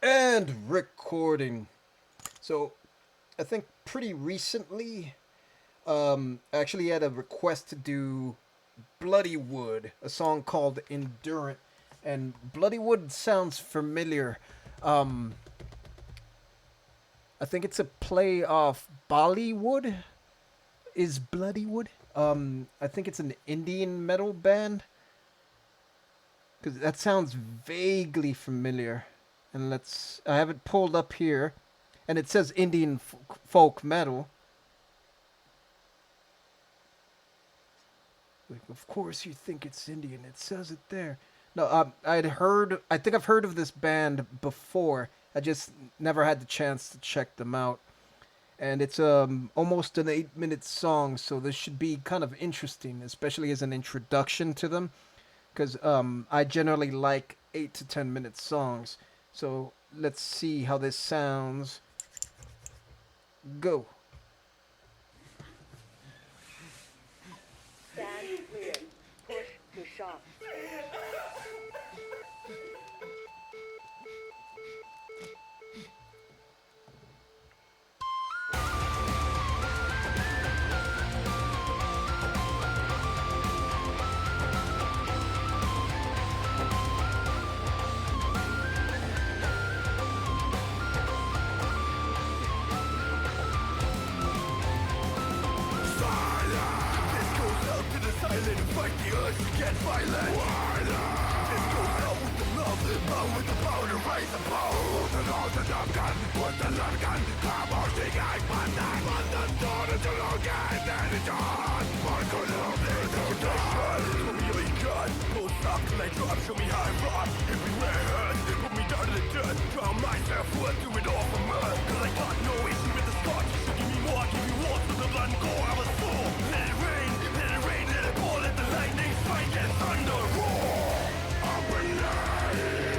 And recording. So, I think pretty recently, I actually had a request to do Bloodywood, a song called Endurant. And Bloodywood sounds familiar. Um, I think it's a play off Bollywood. Is Bloodywood? I think it's an Indian metal band. Because that sounds vaguely familiar. And I have it pulled up here. And it says Indian folk metal. Like, of course you think it's Indian. It says it there. No, I think I've heard of this band before. I just never had the chance to check them out. And it's almost an 8-minute song, so this should be kind of interesting, especially as an introduction to them. Because I generally like 8 to 10 minute songs. So let's see how this sounds. Go. Stand clear. Push to shop. Silent, fight the urge to get violent. This goes out with the love, out with the power to raise the power. The laws of the gun, with the love gun. Come on, sing I man the door to the long end, and it's on. One could love this, show me your gun. Post up till I drop, show me how I rock. Everywhere hurts, put me down to the dirt. Drown myself, what do it all for murder. Cause I got no issue with the start. So give me more, give me more, so the blood go out of soul. Let it rain, let it rain, let it pour, let the lightning strike and thunder roar. I believe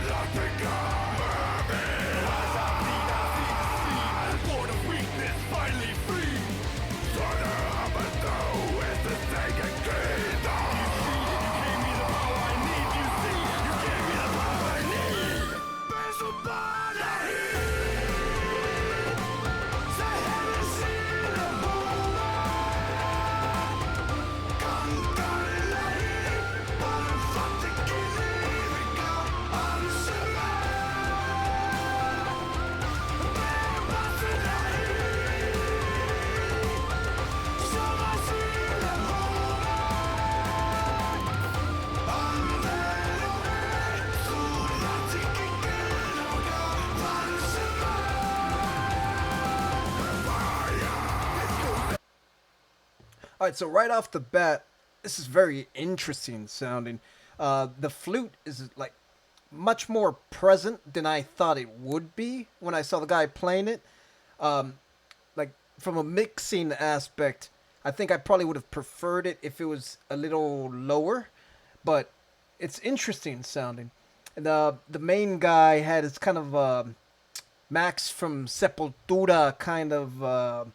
that the God as I bleed, I see the sea. Born of weakness, finally free. Daughter of a doe is the second kingdom. You see, you gave me the power I need. You see, you gave me the power I need. There's a body. Say, have you seen a woman? All right, so right off the bat, this is very interesting sounding. The flute is like much more present than I thought it would be when I saw the guy playing it. Like from a mixing aspect, I think I probably would have preferred it if it was a little lower, but it's interesting sounding. And the main guy had his kind of Max from Sepultura kind of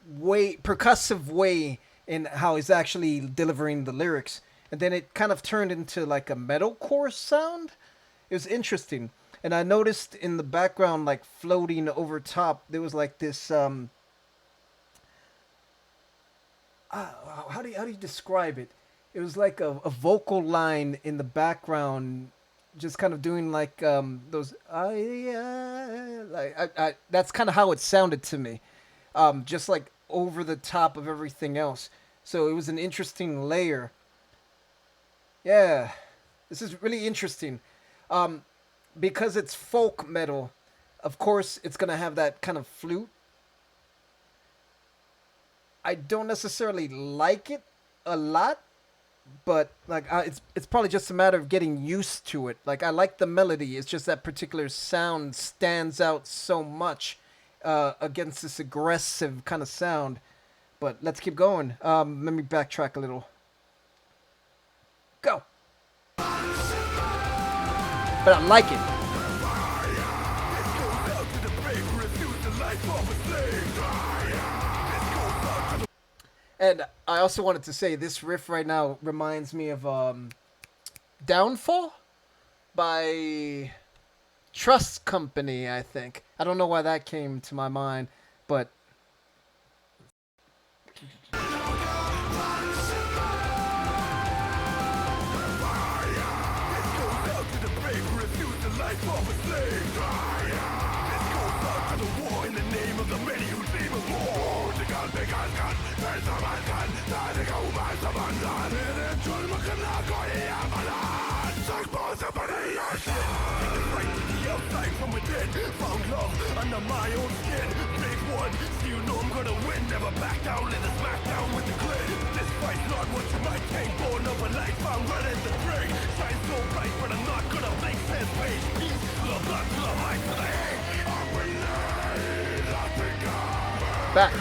way percussive way in how he's actually delivering the lyrics, and then it kind of turned into like a metalcore sound. It was interesting, and I noticed in the background, like floating over top, there was like this how do you describe it? It was like a vocal line in the background, just kind of doing like those that's kind of how it sounded to me, just like over the top of everything else. So it was an interesting layer. Yeah, this is really interesting. Um, because it's folk metal, of course, it's gonna have that kind of flute. I don't necessarily like it a lot, but like it's probably just a matter of getting used to it. Like I like the melody. It's just that particular sound stands out so much against this aggressive kind of sound. But let's keep going. Let me backtrack a little. Go. But I like it. And I also wanted to say this riff right now reminds me of Downfall by Trust Company, I think. I don't know why that came to my mind, but from within, found love under my own skin. Big one, so you know I'm gonna win. Never back down, let us smack down with the grid. This fight's not what you might think. Born of a light, found red as the brick. Shine so bright, but I'm not gonna make sense. Page peace, to the blood, to the mic, to the hate. I'm relieved, I think I'm back.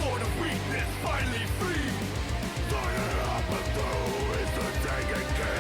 born of weakness, finally free. Turning up and through is the taking key.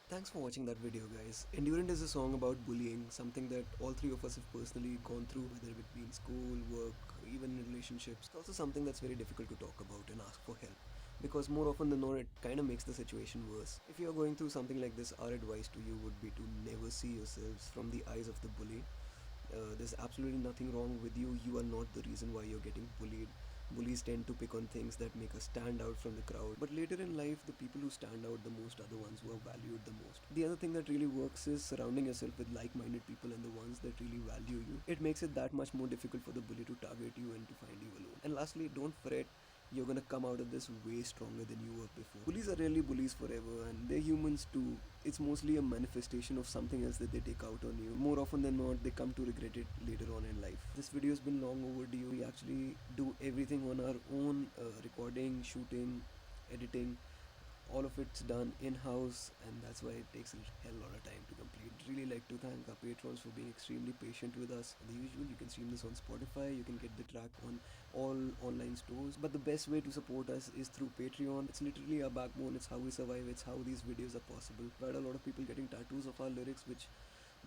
Thanks for watching that video, guys. Endurant is a song about bullying, something that all three of us have personally gone through, whether it be in school, work, even in relationships. It's also something that's very difficult to talk about and ask for help, because more often than not, it kind of makes the situation worse. If you're going through something like this, our advice to you would be to never see yourselves from the eyes of the bully. There's absolutely nothing wrong with you. You are not the reason why you're getting bullied. Bullies tend to pick on things that make us stand out from the crowd. But later in life, the people who stand out the most are the ones who are valued the most. The other thing that really works is surrounding yourself with like-minded people and the ones that really value you. It makes it that much more difficult for the bully to target you and to find you alone. And lastly, don't fret. You're gonna come out of this way stronger than you were before. Bullies are really bullies forever, and they're humans too. It's mostly a manifestation of something else that they take out on you. More often than not, they come to regret it later on in life. This video has been long overdue. We actually do everything on our own, recording, shooting, editing. All of it's done in-house, and that's why it takes a hell lot of time to complete. Really like to thank our patrons for being extremely patient with us. The usual, you can stream this on Spotify, you can get the track on all online stores, but the best way to support us is through Patreon. It's literally our backbone, it's how we survive, it's how these videos are possible. We've had a lot of people getting tattoos of our lyrics, which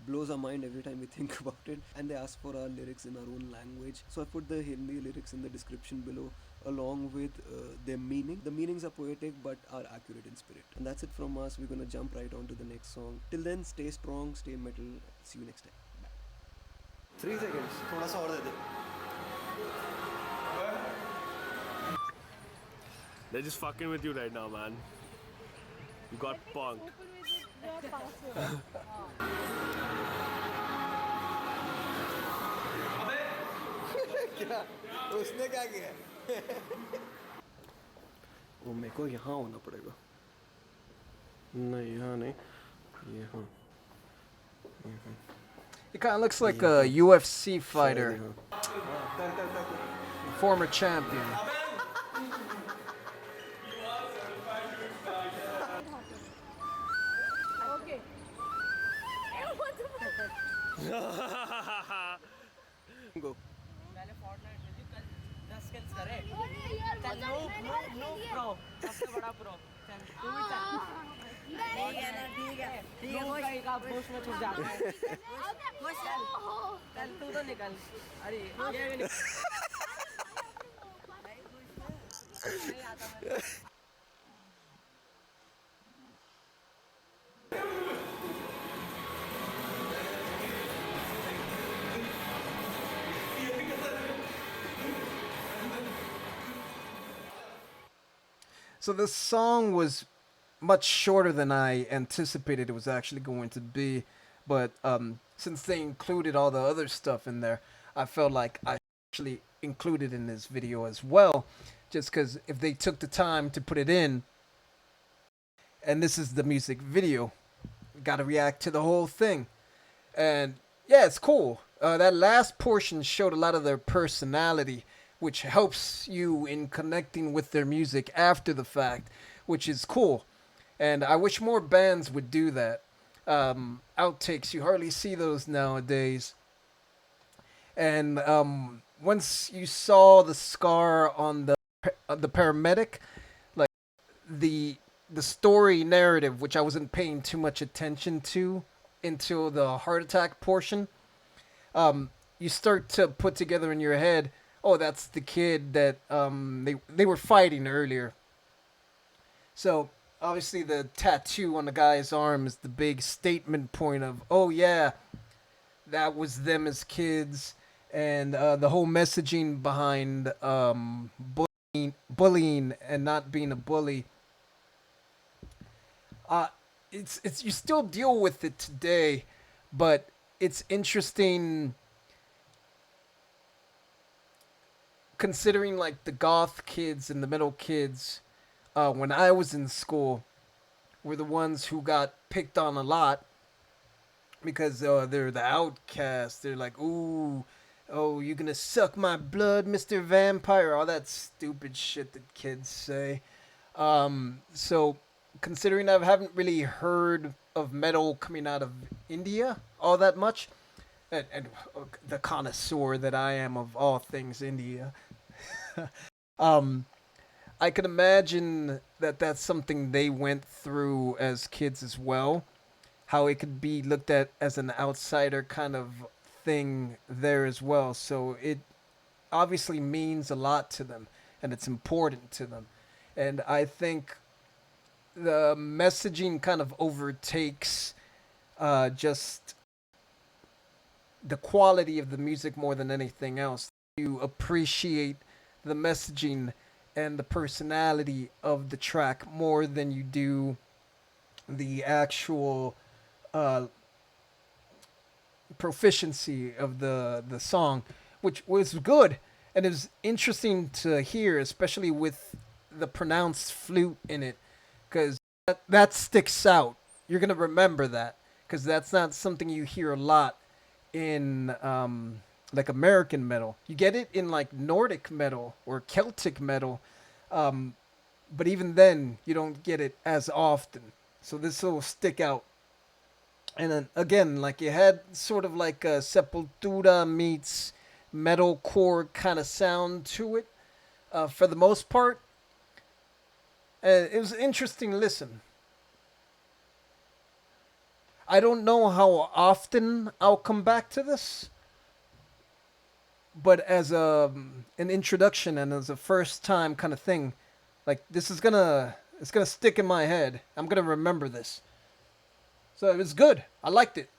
blows our mind every time we think about it, and they ask for our lyrics in our own language. So I put the Hindi lyrics in the description below along with their meaning. The meanings are poetic but are accurate in spirit. And that's it from us. We're gonna jump right on to the next song. Till then, stay strong, stay metal. See you next time. Bye. 3 seconds. थोड़ा सा और दे दे. They're just fucking with you right now, man. You got punked. Open with it, password. उसने क्या किया? वो मेरे को यहाँ होना पड़ेगा. नहीं यहाँ नहीं. यहाँ. He kind of looks like a UFC शायद fighter, यहाँ. former champion. Okay. Go. पहले फोर्टनाइट में थी, कल 10 स्किल्स करे. चल नो प्रो, सबसे बड़ा प्रो. चल तू भी चल. ठीक है ना, ठीक है. नो का एक आप बुश में छुप जाता है. चल तू तो निकल. अरे ये भी निकल. नहीं आता मैं. So this song was much shorter than I anticipated it was actually going to be, but since they included all the other stuff in there, I felt like I actually included in this video as well, just because if they took the time to put it in, and this is the music video, got to react to the whole thing, and yeah, it's cool. That last portion showed a lot of their personality, which helps you in connecting with their music after the fact, which is cool. And I wish more bands would do that. Outtakes, you hardly see those nowadays. And once you saw the scar on the paramedic, like the story narrative, which I wasn't paying too much attention to until the heart attack portion, you start to put together in your head, oh, that's the kid that they were fighting earlier. So obviously the tattoo on the guy's arm is the big statement point of, oh yeah, that was them as kids, and the whole messaging behind bullying and not being a bully. It's you still deal with it today, but it's interesting considering like the goth kids and the metal kids when I was in school were the ones who got picked on a lot because they're the outcasts. They're like, ooh, oh, you gonna suck my blood, Mr. Vampire? All that stupid shit that kids say. So considering I haven't really heard of metal coming out of India all that much, and the connoisseur that I am of all things India, I can imagine that that's something they went through as kids as well. How it could be looked at as an outsider kind of thing there as well. So it obviously means a lot to them, and it's important to them. And I think the messaging kind of overtakes just the quality of the music more than anything else. You appreciate the messaging and the personality of the track more than you do the actual proficiency of the song, which was good. And it was interesting to hear, especially with the pronounced flute in it, because that sticks out. You're going to remember that, because that's not something you hear a lot in like American metal. You get it in like Nordic metal or Celtic metal, but even then you don't get it as often. So this will stick out. And then again, like you had sort of like a Sepultura meets metalcore kind of sound to it for the most part. It was an interesting listen. I don't know how often I'll come back to this, but as an introduction and as a first time kind of thing, like this is it's gonna stick in my head. I'm gonna remember this. So it was good. I liked it.